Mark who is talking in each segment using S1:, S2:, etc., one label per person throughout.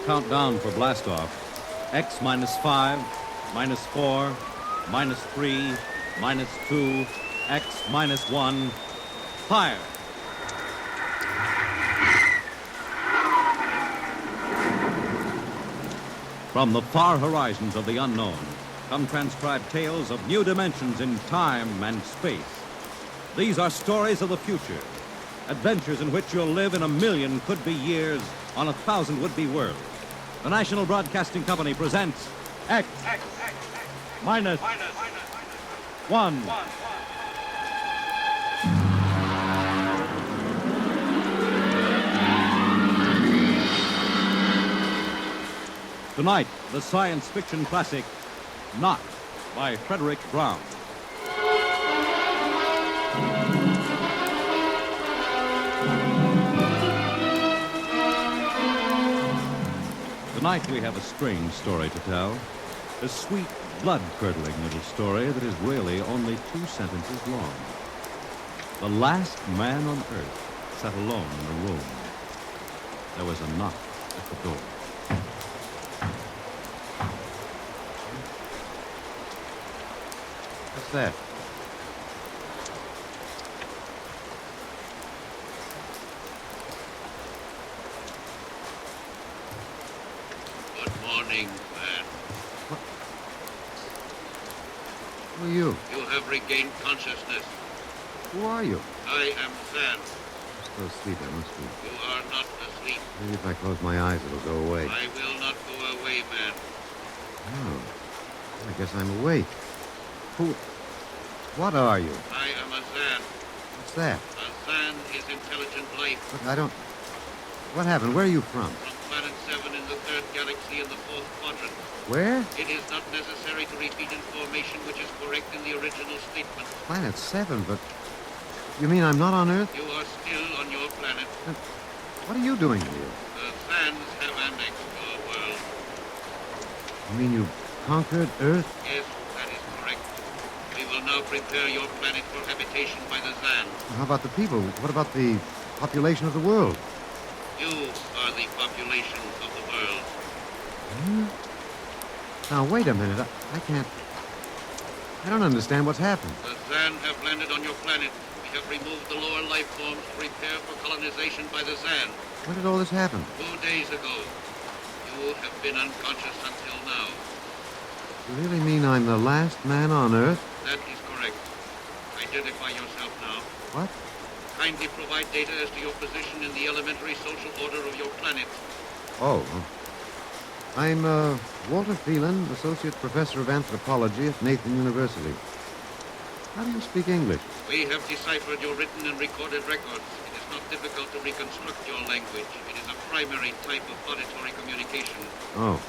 S1: count down for blastoff. X minus 5, minus 4, minus 3, minus 2, X minus 1. Fire! From the far horizons of the unknown come transcribed tales of new dimensions in time and space. These are stories of the future, adventures in which you'll live in 1,000,000 could-be years on 1,000 would-be worlds. The National Broadcasting Company presents X minus 1. Tonight, the science fiction classic, Not, by Frederick Brown. Tonight we have a strange story to tell. A sweet, blood-curdling little story that is really only 2 sentences long. The last man on Earth sat alone in a room. There was a knock at the door. What's that?
S2: Good morning, man.
S1: What? Who are you?
S2: You have regained consciousness.
S1: Who are you?
S2: I am Zan.
S1: Still asleep, I must be.
S2: You are not asleep.
S1: Maybe if I close my eyes, it'll go away.
S2: I will not go away, man.
S1: Oh. I guess I'm awake. Who... What are you?
S2: I am a Zan.
S1: What's that?
S2: A Zan is intelligent life.
S1: Look, I don't... What happened? Where are you from?
S2: From Planet 7 in the 3rd galaxy in the 4th quadrant.
S1: Where?
S2: It is not necessary to repeat information which is correct in the original statement.
S1: Planet 7, but... You mean I'm not on Earth?
S2: You are still on your planet.
S1: What are you doing here?
S2: The Zans have annexed your world.
S1: You mean you conquered Earth?
S2: Yes, that is correct. We will now prepare your planet for habitation by the Zan.
S1: How about the people? What about the population of the world?
S2: You are the population of the world.
S1: Hmm? Now, wait a minute. I can't... I don't understand what's happened.
S2: The Zan have landed on your planet. We have removed the lower life forms to prepare for colonization by the Zan.
S1: When did all this happen?
S2: 2 days ago. You have been unconscious until now.
S1: You really mean I'm the last man on Earth?
S2: That is correct. Identify yourself now.
S1: What?
S2: Kindly provide data as to your position in the elementary social order of your planet.
S1: Oh. I'm, Walter Phelan, Associate Professor of Anthropology at Nathan University. How do you speak English?
S2: We have deciphered your written and recorded records. It is not difficult to reconstruct your language. It is a primary type of auditory communication.
S1: Oh.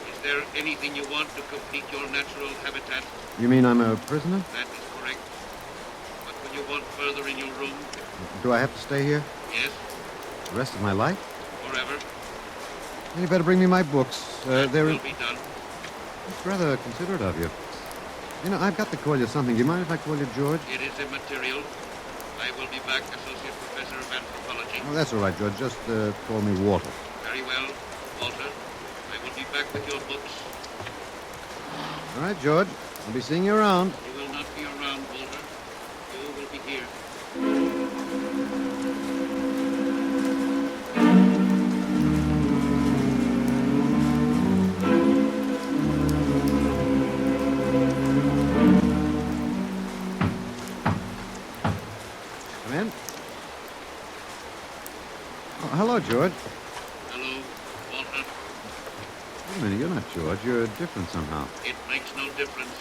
S2: Is there anything you want to complete your natural habitat?
S1: You mean I'm a prisoner?
S2: That is correct. What would you want further in your room?
S1: Do I have to stay here?
S2: Yes,
S1: The rest of my life?
S2: forever.
S1: You better bring me my books.
S2: That
S1: They're...
S2: will be done.
S1: It's rather considerate of you. You know, I've got to call you something. Do you mind if I call you George?
S2: It is immaterial. I will be back Associate Professor of Anthropology.
S1: Oh, that's all right, George. Just call me Walter.
S2: Very well, Walter. I will be back with your books.
S1: All right, George. I'll be seeing you around.
S2: You will not be around, Walter. You will be here.
S1: Come in. Oh, hello, George.
S2: Hello, Walter.
S1: Wait a minute. You're not George. You're different somehow.
S2: It makes no difference.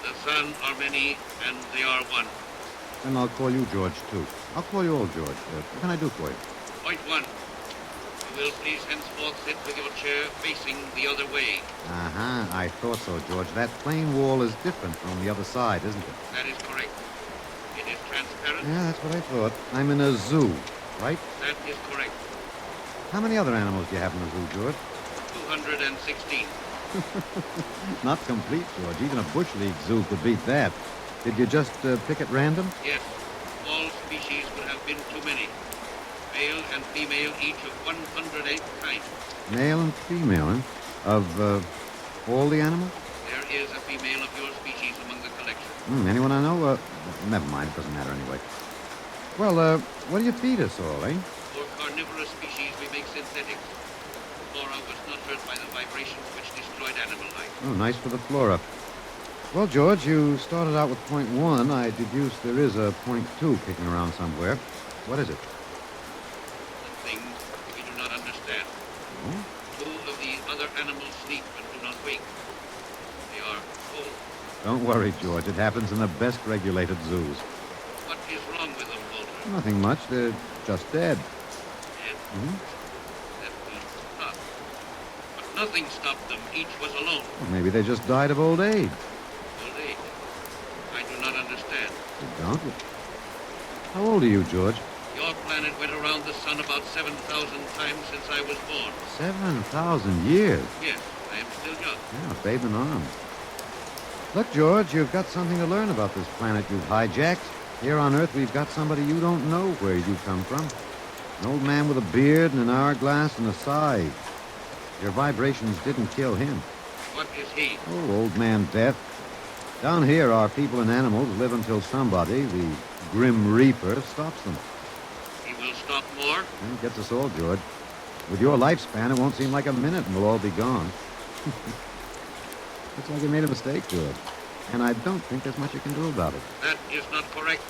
S2: The Sun are many, and they are one.
S1: Then I'll call you George, too. I'll call you old George. What can I do for you?
S2: Point 1. You will please henceforth sit with your chair facing the other way.
S1: Uh-huh. I thought so, George. That plain wall is different from the other side, isn't it?
S2: That is correct. It is transparent.
S1: Yeah, that's what I thought. I'm in a zoo, right?
S2: That is correct.
S1: How many other animals do you have in the zoo, George?
S2: 216.
S1: Not complete, George. Even a Bush League zoo could beat that. Did you just pick at random?
S2: Yes. All species would have been too many. Male and female, each of 108 kinds.
S3: Male and female, huh? Of all the animals?
S2: There is a female of your species among the collection.
S3: Anyone I know? Never mind. It doesn't matter anyway. Well, what do you feed us all, eh?
S2: For carnivorous species, we make synthetics. Flora was not hurt by the vibrations which destroyed animal life.
S3: Oh, nice for the flora. Well, George, you started out with point 1. I deduce there is a point 2 kicking around somewhere. What is it?
S2: The thing we do not understand.
S3: Oh?
S2: 2 of the other animals sleep and do not wake. They are cold.
S3: Don't worry, George. It happens in the best regulated zoos.
S2: What is wrong with them, Walter?
S3: Nothing much. They're just dead.
S2: Dead?
S3: Hmm?
S2: That means stop. But nothing stopped them. Each was alone.
S3: Well, maybe they just died of old age.
S2: Old age. I do not understand.
S3: You don't? How old are you, George?
S2: Your planet went around the sun about 7,000 times since I was born.
S3: 7,000 years.
S2: Yes, I am still young.
S3: Yeah, babe in arms. Look, George, you've got something to learn about this planet you've hijacked. Here on Earth, we've got somebody you don't know where you come from. An old man with a beard and an hourglass and a scythe. Your vibrations didn't kill him.
S2: What is he?
S3: Oh, old man Death. Down here, our people and animals live until somebody, the Grim Reaper, stops them.
S2: He will stop more?
S3: And it gets us all, George. With your lifespan, it won't seem like a minute and we'll all be gone. Looks like you made a mistake, George. And I don't think there's much you can do about it.
S2: That is not correct.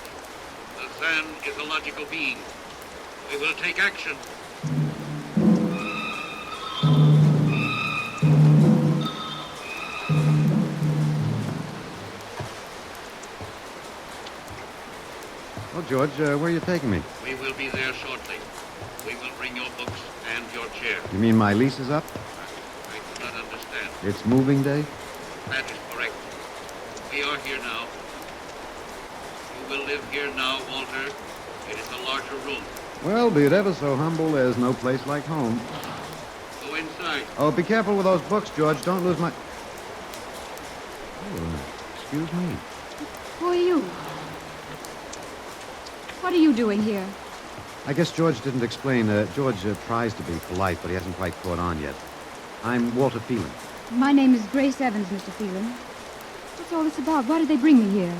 S2: The Zan is a logical being. We will take action.
S3: Well, George, where are you taking me?
S2: We will be there shortly. We will bring your books and your chair.
S3: You mean my lease is up?
S2: I do not understand.
S3: It's moving day?
S2: That is correct. We are here now. You will live here now, Walter. It is a larger room.
S3: Well, be it ever so humble, there's no place like home.
S2: Go inside.
S3: Oh, be careful with those books, George. Don't lose my... Oh, excuse me.
S4: Who are you? What are you doing here?
S3: I guess George didn't explain. George tries to be polite, but he hasn't quite caught on yet. I'm Walter Phelan.
S4: My name is Grace Evans, Mr. Phelan. What's all this about? Why did they bring me here?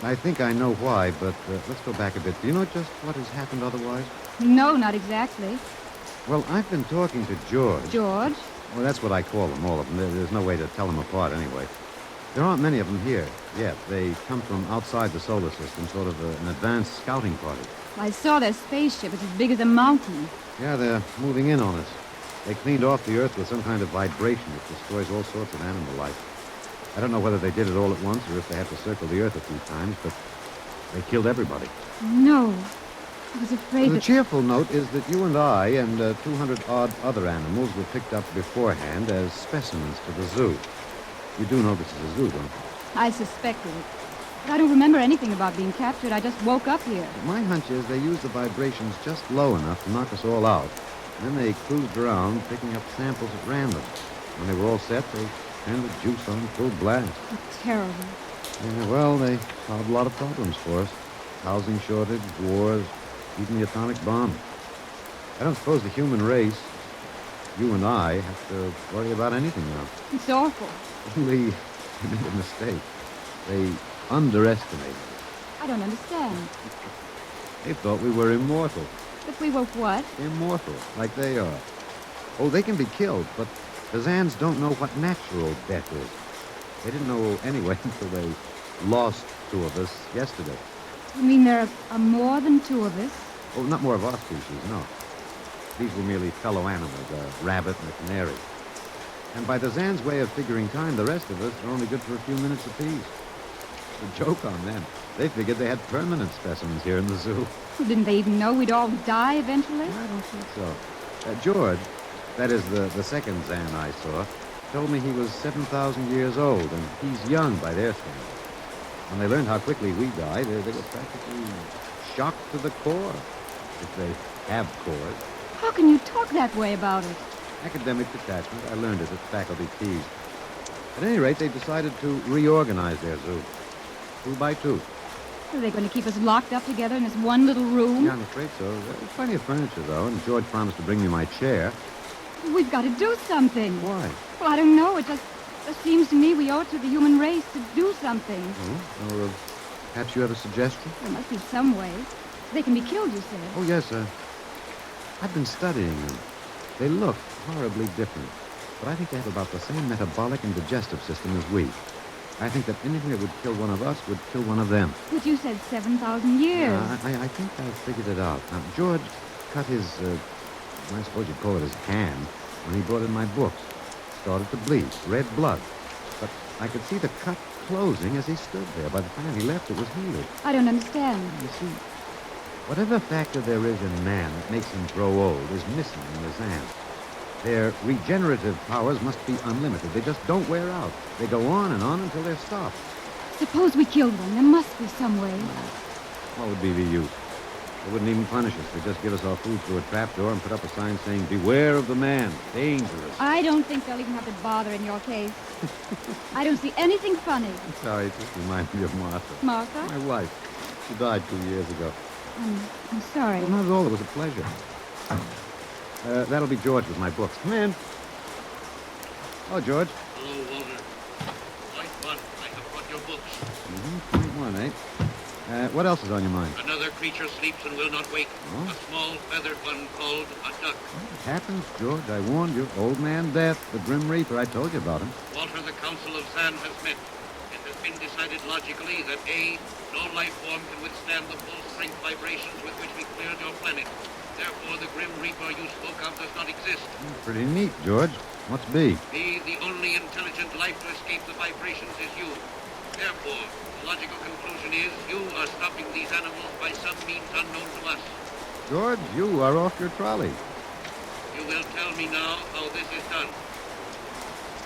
S3: I think I know why, but let's go back a bit. Do you know just what has happened otherwise?
S4: No, not exactly.
S3: Well, I've been talking to George.
S4: George?
S3: Well, that's what I call them, all of them. There's no way to tell them apart anyway. There aren't many of them here yet. They come from outside the solar system, sort of an advanced scouting party.
S4: I saw their spaceship. It's as big as a mountain.
S3: Yeah, they're moving in on us. They cleaned off the Earth with some kind of vibration that destroys all sorts of animal life. I don't know whether they did it all at once or if they had to circle the Earth a few times, but they killed everybody.
S4: No. I was afraid
S3: The
S4: that...
S3: cheerful note is that you and I and 200-odd other animals were picked up beforehand as specimens to the zoo. You do know this is a zoo, don't you?
S4: I suspected it. But I don't remember anything about being captured. I just woke up here.
S3: My hunch is they used the vibrations just low enough to knock us all out. Then they cruised around, picking up samples at random. When they were all set, they turned the juice on full blast.
S4: Oh, terrible.
S3: Yeah, well, they solved a lot of problems for us. Housing shortage, wars, even the atomic bomb. I don't suppose the human race, you and I, have to worry about anything now.
S4: It's awful.
S3: Only they made a mistake. They underestimated us.
S4: I don't understand.
S3: They thought we were immortal.
S4: But we were what?
S3: Immortal, like they are. Oh, they can be killed, but the Zans don't know what natural death is. They didn't know anyway until they lost 2 of us yesterday.
S4: You mean there are more than 2 of us?
S3: Oh, not more of our species, no. These were merely fellow animals, a rabbit and a canary. And by the Zan's way of figuring time, the rest of us are only good for a few minutes apiece. It's a joke on them. They figured they had permanent specimens here in the zoo.
S4: Well, didn't they even know we'd all die eventually?
S3: I don't think so. George, that is the second Zan I saw, told me he was 7,000 years old, and he's young by their standards. When they learned how quickly we die, they were practically shocked to the core, if they have cores.
S4: How can you talk that way about it?
S3: Academic detachment. I learned it at faculty teas. At any rate, they decided to reorganize their zoo. 2 by 2.
S4: Are they going to keep us locked up together in this one little room?
S3: Yeah, I'm afraid so. There's plenty of furniture, though, and George promised to bring me my chair.
S4: We've got to do something.
S3: Why?
S4: Well, I don't know. It just seems to me we owe it to the human race to do something.
S3: Oh, or perhaps you have a suggestion?
S4: There must be some way. They can be killed, you said.
S3: Oh, yes, I've been studying them. They look horribly different, but I think they have about the same metabolic and digestive system as we. I think that anything that would kill one of us would kill one of them.
S4: But you said 7,000 years.
S3: I think I figured it out. Now, George cut his, I suppose you'd call it his hand, when he brought in my books. Started to bleed, red blood. But I could see the cut closing as he stood there. By the time he left, it was healed.
S4: I don't understand.
S3: You see, whatever factor there is in man that makes him grow old is missing in the Zan. Their regenerative powers must be unlimited. They just don't wear out. They go on and on until they're stopped.
S4: Suppose we killed one. There must be some way.
S3: What would be the use? They wouldn't even punish us. They'd just give us our food through a trapdoor and put up a sign saying, "Beware of the man. Dangerous."
S4: I don't think they'll even have to bother in your case. I don't see anything funny.
S3: I'm sorry, it just reminds me of Martha.
S4: Martha?
S3: My wife. She died 2 years ago.
S4: I'm sorry.
S3: Well, not at all. It was a pleasure. That'll be George with my books. Come in. Oh, George.
S2: Hello, Walter. Point one, I have brought your books.
S3: Point one, eh? What else is on your mind?
S2: Another creature sleeps and will not wake.
S3: Oh?
S2: A small feathered one called a duck.
S3: It happens, George. I warned you. Old Man Death, the Grim Reaper. I told you about him.
S2: Walter, the Council of Zan has met. It has been decided logically that A, no life form can withstand the full strength vibrations with which we cleared your planet. Therefore, the Grim Reaper you spoke of does not exist.
S3: Pretty neat, George. What's B?
S2: B, the only intelligent life to escape the vibrations is you. Therefore, the logical conclusion is you are stopping these animals by some means unknown to us.
S3: George, you are off your trolley.
S2: You will tell me now how this is done.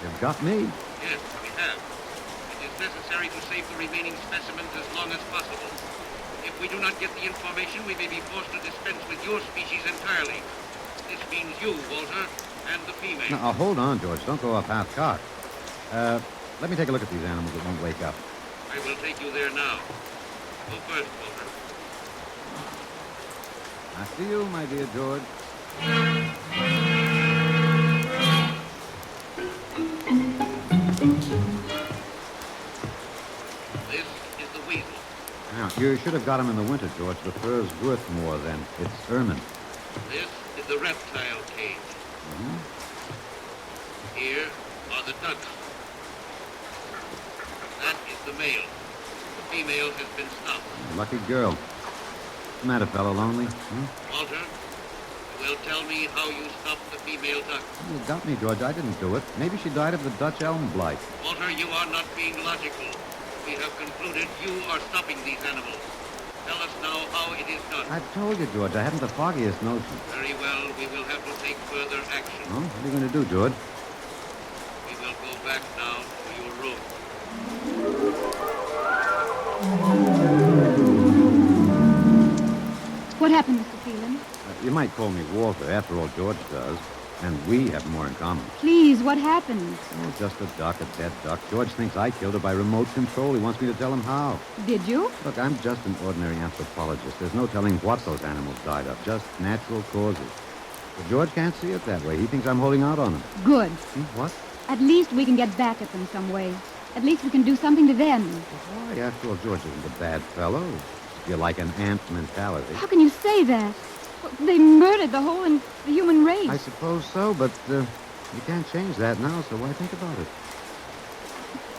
S3: You've got me.
S2: Yes, we have. It is necessary to save the remaining specimens as long as possible. If we do not get the information, we may be forced to dispense with your species entirely. This means you, Walter, and the female.
S3: Now, hold on, George. Don't go off half-cocked. Let me take a look at these animals that won't wake up.
S2: I will take you there now. Go first, Walter.
S3: I see you, my dear George.
S2: This is the weasel.
S3: Now, you should have got him in the winter, George. The fur's worth more than its ermine.
S2: This is the reptile cage. Here are the ducks. That is the male. The female has been stopped.
S3: Lucky girl. What's the matter, fellow? Lonely?
S2: Walter, you will tell me how you stopped the female duck.
S3: You got me, George. I didn't do it. Maybe she died of the Dutch elm blight.
S2: Walter, you are not being logical. We have concluded you are stopping these animals. Tell us now how it is done.
S3: I told you, George. I haven't the foggiest notion.
S2: Very well, we will have to take further action.
S3: Well, what are you going to do, George?
S2: We will go back now to your room.
S4: What happened, Mr. Phelan?
S3: You might call me Walter. After all, George does. And we have more in common.
S4: Please, what happened?
S3: Oh, just a duck, a dead duck. George thinks I killed her by remote control. He wants me to tell him how.
S4: Did you?
S3: Look, I'm just an ordinary anthropologist. There's no telling what those animals died of. Just natural causes. But George can't see it that way. He thinks I'm holding out on him.
S4: Good.
S3: What?
S4: At least we can get back at them some way. At least we can do something to them.
S3: Why? After all, George isn't a bad fellow. You're like an ant mentality.
S4: How can you say that? Well, they murdered the whole the human race.
S3: I suppose so, but you can't change that now, so why think about it?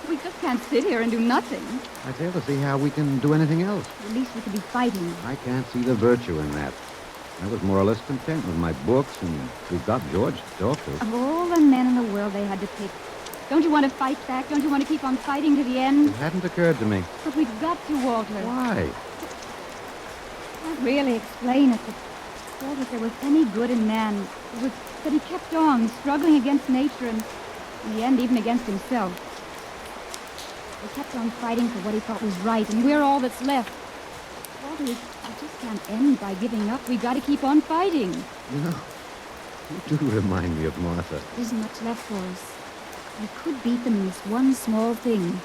S4: We just can't sit here and do nothing.
S3: I fail to see how we can do anything else.
S4: At least we could be fighting.
S3: I can't see the virtue in that. I was more or less content with my books, and we've got George to talk to.
S4: Of all the men in the world they had to pick, don't you want to fight back? Don't you want to keep on fighting to the end?
S3: It hadn't occurred to me.
S4: But we've got to, Walter.
S3: Why?
S4: Can't really explain it, but Walter, if there was any good in man, it was that he kept on struggling against nature and, in the end, even against himself. He kept on fighting for what he thought was right, and we're all that's left. Walter, we just can't end by giving up. We've got to keep on fighting.
S3: You know, you do remind me of Martha.
S4: There isn't much left for us. We could beat them in this one small thing.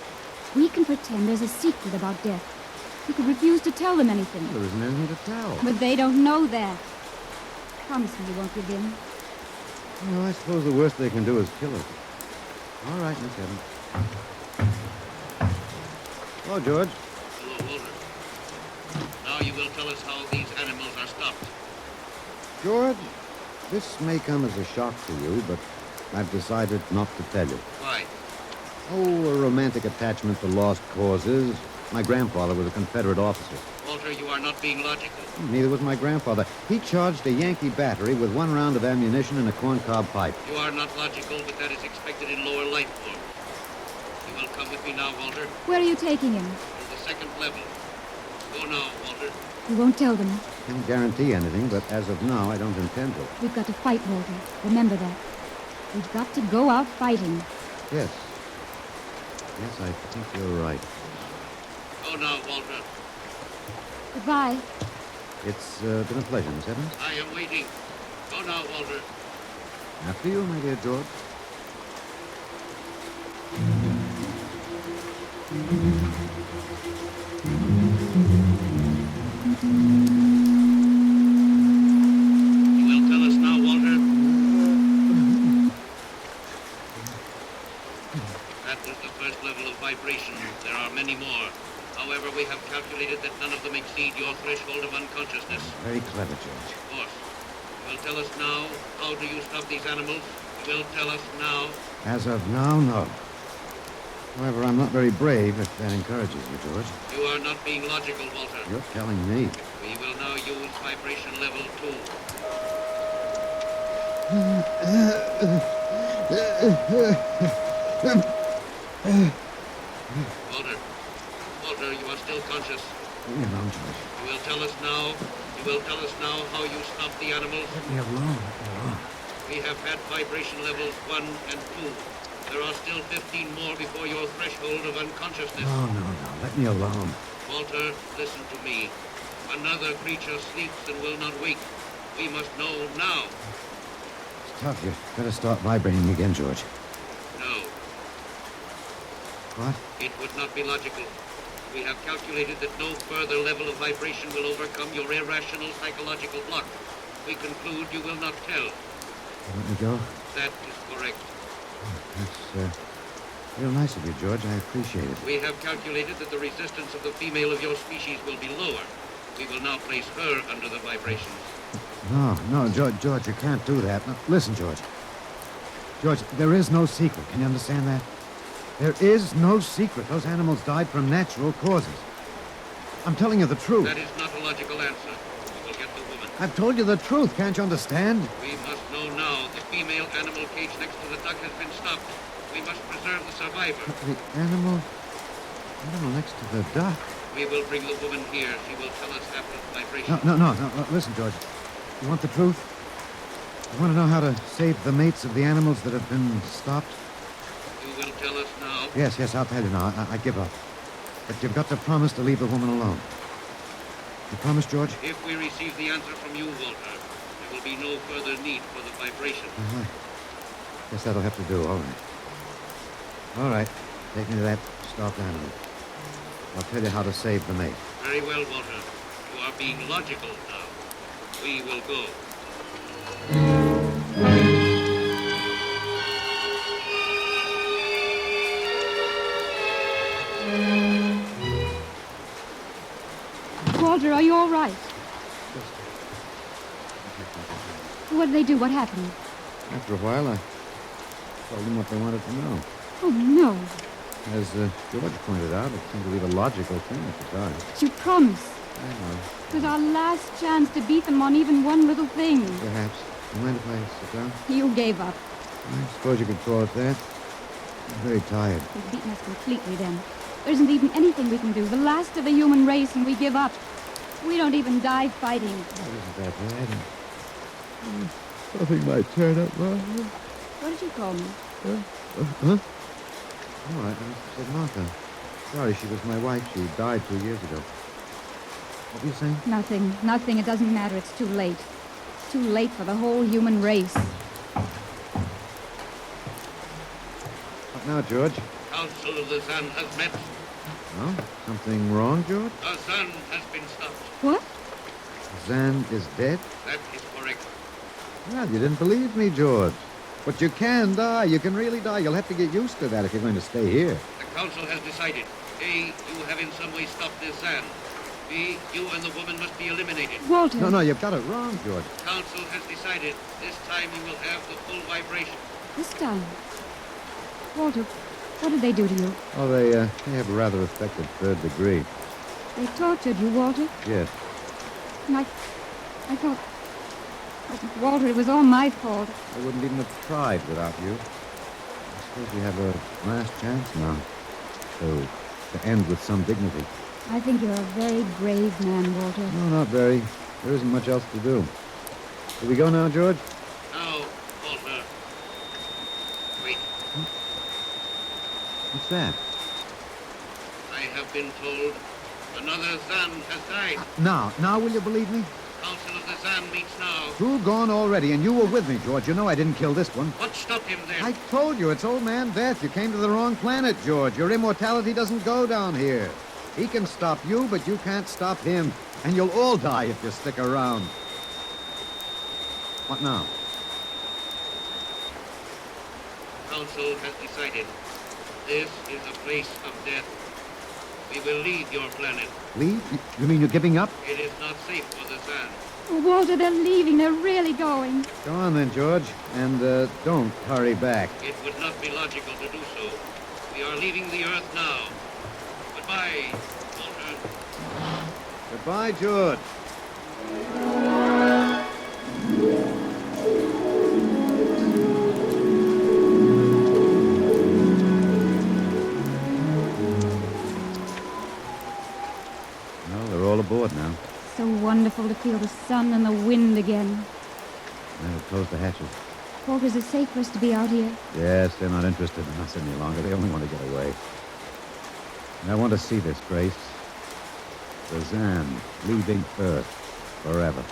S4: We can pretend there's a secret about death. You could refuse to tell them anything.
S3: There isn't anything to tell.
S4: But they don't know that. Promise me you won't give in.
S3: Well, I suppose the worst they can do is kill us. All right, Miss Evans. Hello, George.
S2: Hello, Walter. Now you will tell us how these animals are stopped.
S3: George, this may come as a shock to you, but I've decided not to tell you.
S2: Why?
S3: Oh, a romantic attachment to lost causes. My grandfather was a Confederate officer.
S2: Walter, you are not being logical.
S3: Neither was my grandfather. He charged a Yankee battery with 1 round of ammunition and a corncob pipe.
S2: You are not logical, but that is expected in lower life form. You will come with me now, Walter,
S4: Where are you taking him?
S2: to the second level. Go now, Walter.
S4: You won't tell them.
S3: Can't guarantee anything, but as of now, I don't intend to.
S4: We've got to fight, Walter. Remember that. We've got to go out fighting.
S3: Yes. Yes, I think you're right.
S2: Go now, Walter.
S4: Goodbye.
S3: It's been a pleasure, Miss Evans.
S2: I am waiting. Go now, Walter.
S3: After you, my dear George.
S2: You will tell us now, Walter. That was the first level of vibration. There are many more. However, we have calculated that none of them exceed your threshold of unconsciousness.
S3: Very clever, George.
S2: Of course. You will tell us now, how do you stop these animals? You will tell us now.
S3: As of now, no. However, I'm not very brave, if that encourages you, George.
S2: You are not being logical, Walter.
S3: You're telling me.
S2: We will now use vibration level 2. Walter, you are still conscious.
S3: Leave me alone, George.
S2: You will tell us now. You will tell us now how you stop the animals.
S3: Let me alone. Let me alone.
S2: We have had vibration levels 1 and 2. There are still 15 more before your threshold of unconsciousness.
S3: No. Let me alone.
S2: Walter, listen to me. Another creature sleeps and will not wake. We must know now.
S3: It's tough. You better start vibrating again, George.
S2: No,
S3: What?
S2: it would not be logical. We have calculated that no further level of vibration will overcome your irrational psychological block. We conclude you will not tell.
S3: You let me go?
S2: That is correct.
S3: That's real nice of you, George. I appreciate it.
S2: We have calculated that the resistance of the female of your species will be lower. We will now place her under the vibrations.
S3: No, George, you can't do that. No, listen, George. George, there is no secret. Can you understand that? There is no secret. Those animals died from natural causes. I'm telling you the truth.
S2: That is not a logical answer. We will get the woman.
S3: I've told you the truth. Can't you understand?
S2: We must know now. The female animal cage next to the duck has been stopped. We must preserve the survivor.
S3: The animal next to the duck.
S2: We will bring the woman here. She will tell us after the vibration.
S3: No. Listen, George. You want the truth? You want to know how to save the mates of the animals that have been stopped?
S2: You will tell us now.
S3: Yes, I'll tell you now. I give up. But you've got to promise to leave the woman alone. You promise, George?
S2: If we receive the answer from you, Walter, there will be no further need for the vibration.
S3: Guess that'll have to do. All right. Take me to that stopped animal. I'll tell you how to save the mate.
S2: Very well, Walter. You are being logical now. We will go.
S4: Walter, are you all right? What did they do? What happened?
S3: After a while, I told them what they wanted to know.
S4: Oh, no.
S3: As George pointed out, it seemed to be the logical thing at the time.
S4: But you promised.
S3: I know.
S4: It was our last chance to beat them on even one little thing.
S3: Perhaps. You mind if I sit down?
S4: You gave up.
S3: I suppose you could call it that. I'm very tired.
S4: You've beaten us completely then. There isn't even anything we can do. The last of the human race, and we give up. We don't even die fighting.
S3: That isn't that bad. Something might turn up wrong.
S4: What did you call me?
S3: Huh? Oh, I said Martha. Sorry, she was my wife. She died 2 years ago. What were you saying?
S4: Nothing. It doesn't matter. It's too late. It's too late for the whole human race.
S3: What now, George?
S2: Council of the Sun has met.
S3: Oh, something wrong, George?
S2: The sun has been stopped.
S4: What?
S3: Zan is dead?
S2: That is correct.
S3: Well, you didn't believe me, George. But you can die. You can really die. You'll have to get used to that if you're going to stay here.
S2: The council has decided. A, you have in some way stopped this Zan. B, you and the woman must be eliminated.
S4: Walter.
S3: No, you've got it wrong, George.
S2: The council has decided. This time you will have the full vibration.
S4: This time. Walter, what did they do to you?
S3: Oh, they have a rather effective third degree.
S4: They tortured you, Walter?
S3: Yes.
S4: And I thought... Walter, it was all my fault.
S3: I wouldn't even have tried without you. I suppose we have a last chance now. So, to end with some dignity.
S4: I think you're a very brave man, Walter.
S3: No, not very. There isn't much else to do. Do we go now, George?
S2: Now, Walter. Wait.
S3: What's that?
S2: I have been told another Zan has died.
S3: Now will you believe me?
S2: Council of the Zan meets now.
S3: Two gone already, and you were with me, George. You know I didn't kill this one.
S2: What stopped him then?
S3: I told you, it's old man Death. You came to the wrong planet, George. Your immortality doesn't go down here. He can stop you, but you can't stop him. And you'll all die if you stick around. What now?
S2: Council has decided. This is a place of death. We will leave your planet.
S3: Leave? You mean you're giving up?
S2: It is not safe for the Zan.
S4: Oh, Walter, they're leaving. They're really going.
S3: Go on then, George. And don't hurry back.
S2: It would not be logical to do so. We are leaving the Earth now. Goodbye, Walter.
S3: Goodbye, George. Well, they're all aboard now.
S4: So wonderful to feel the sun and the wind again.
S3: Now we'll close the hatches.
S4: Walter, is it safe for us to be out here?
S3: Yes, they're not interested in us any longer. They only want to get away. And I want to see this, Grace. The Zan leaving Earth forever.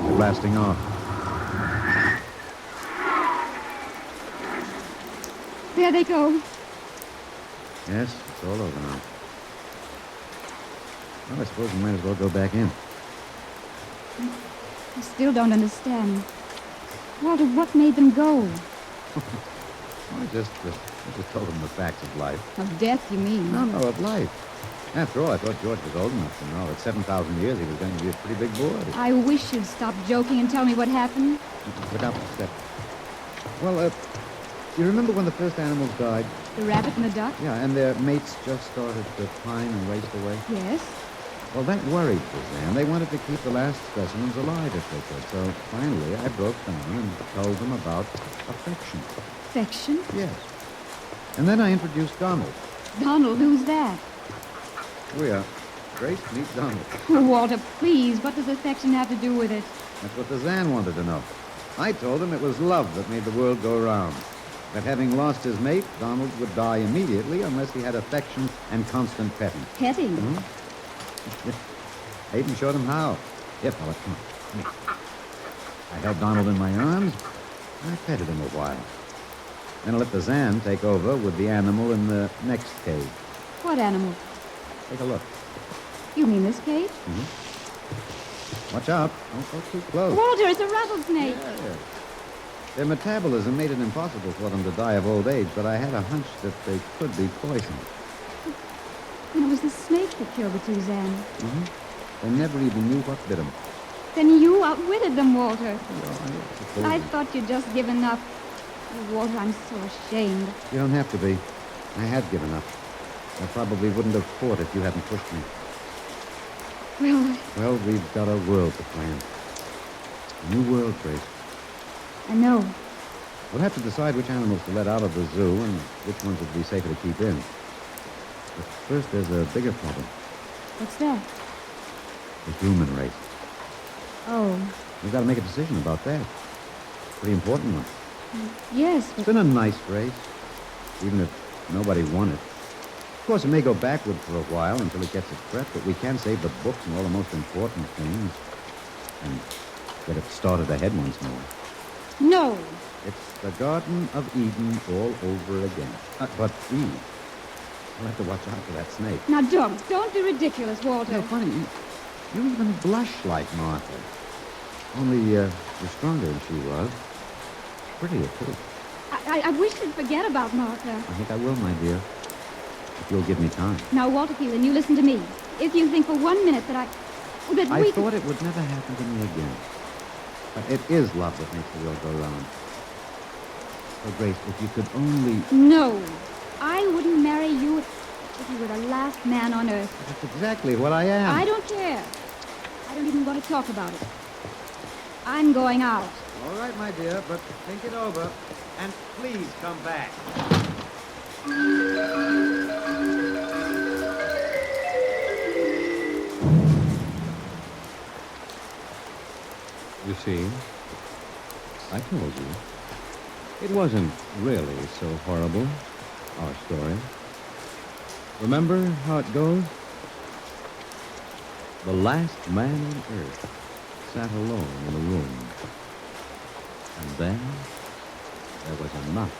S3: They're blasting off.
S4: There they go.
S3: Yes, it's all over now. Well, I suppose we might as well go back in.
S4: I still don't understand. Walter, what made them go?
S3: I just told them the facts of life.
S4: Of death, you mean?
S3: No, of life. After all, I thought George was old enough to know that 7,000 years he was going to be a pretty big boy.
S4: I wish you'd stop joking and tell me what happened.
S3: Look out, step. Well, you remember when the first animals died?
S4: The rabbit and the duck?
S3: Yeah, and their mates just started to pine and waste away?
S4: Yes.
S3: Well, that worried the Zan. They wanted to keep the last specimens alive if they could. So finally, I broke down and told them about affection.
S4: Affection?
S3: Yes. And then I introduced Donald.
S4: Donald, who's that?
S3: We are. Grace, meet Donald.
S4: Oh, Walter, please, what does affection have to do with it?
S3: That's what the Zan wanted to know. I told him it was love that made the world go round. That having lost his mate, Donald would die immediately unless he had affection and constant petting.
S4: Petting?
S3: Hmm? I even showed him how. Here, fella, come on. Come here. I held Donald in my arms, and I petted him a while. Then I let the Zan take over with the animal in the next cage.
S4: What animal?
S3: Take a look.
S4: You mean this cage?
S3: Watch out. Don't go too close.
S4: Walter, it's a rattlesnake.
S3: Yeah. Their metabolism made it impossible for them to die of old age, but I had a hunch that they could be poisoned.
S4: And it was the snake that killed the two Zan.
S3: They never even knew what bit them.
S4: Then you outwitted them, Walter.
S3: Well,
S4: I thought you'd just given up. Oh, Walter, I'm so ashamed.
S3: You don't have to be. I had given up. I probably wouldn't have fought if you hadn't pushed me. Well, we've got a world to plan. A new world, Grace.
S4: I know.
S3: We'll have to decide which animals to let out of the zoo and which ones would be safer to keep in. But first, there's a bigger problem.
S4: What's that?
S3: The human race.
S4: Oh,
S3: We've got to make a decision about that. Pretty important one.
S4: yes,
S3: It's
S4: but
S3: been a nice race, even if nobody won it. Of course, it may go backward for a while until it gets its breath, but we can save the books and all the most important things and get it started ahead once more.
S4: No.
S3: It's the Garden of Eden all over again. But Eve, you'll have to watch out for that snake.
S4: Now, don't be ridiculous, Walter.
S3: No, funny, you even blush like Martha. Only you're stronger than she was. Prettier, too.
S4: I wish you'd forget about Martha.
S3: I think I will, my dear. If you'll give me time.
S4: Now, Walter Keelan, you listen to me. If you think for 1 minute that
S3: I thought it would never happen to me again. But it is love that makes the world go round. So, Grace, if you could only...
S4: No. I wouldn't marry you if you were the last man on earth.
S3: That's exactly what I am.
S4: I don't care. I don't even want to talk about it. I'm going out.
S3: All right, my dear, but think it over. And please come back.
S1: You see, I told you. It wasn't really so horrible, our story. Remember how it goes? The last man on earth sat alone in a room. And then there was a knock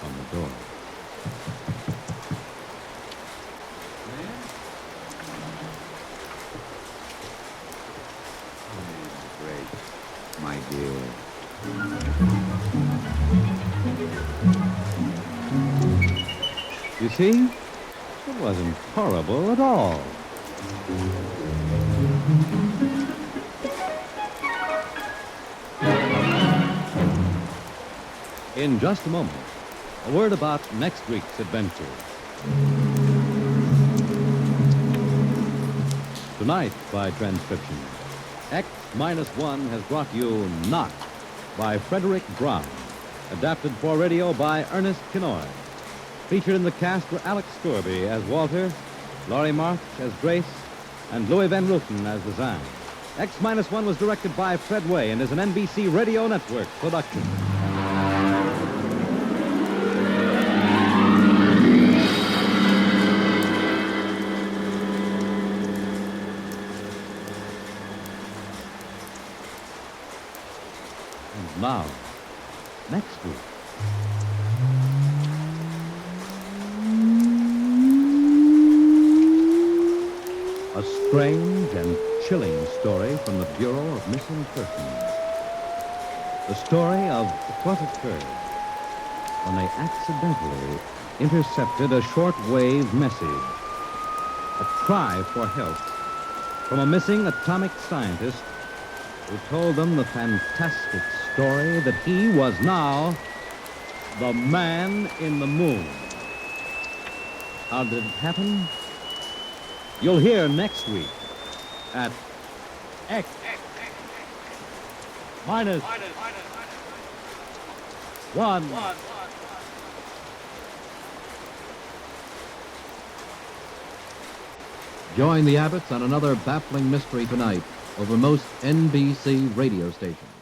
S1: on the door.
S3: Great, my dear.
S1: You see, it wasn't horrible at all. In just a moment, a word about next week's adventure. Tonight, by transcription, X-1 has brought you Knock by Frederick Brown, adapted for radio by Ernest Kinoy. Featured in the cast were Alex Scorby as Walter, Laurie March as Grace, and Louis Van Rooten as the Zan. X-1 was directed by Fred Way and is an NBC Radio Network production. And now, next week. A strange and chilling story from the Bureau of Missing Persons. The story of what occurred when they accidentally intercepted a shortwave message, a cry for help from a missing atomic scientist who told them the fantastic story that he was now the man in the moon. How did it happen? You'll hear next week at X minus 1.
S5: Join the Abbotts on another baffling mystery tonight over most NBC radio stations.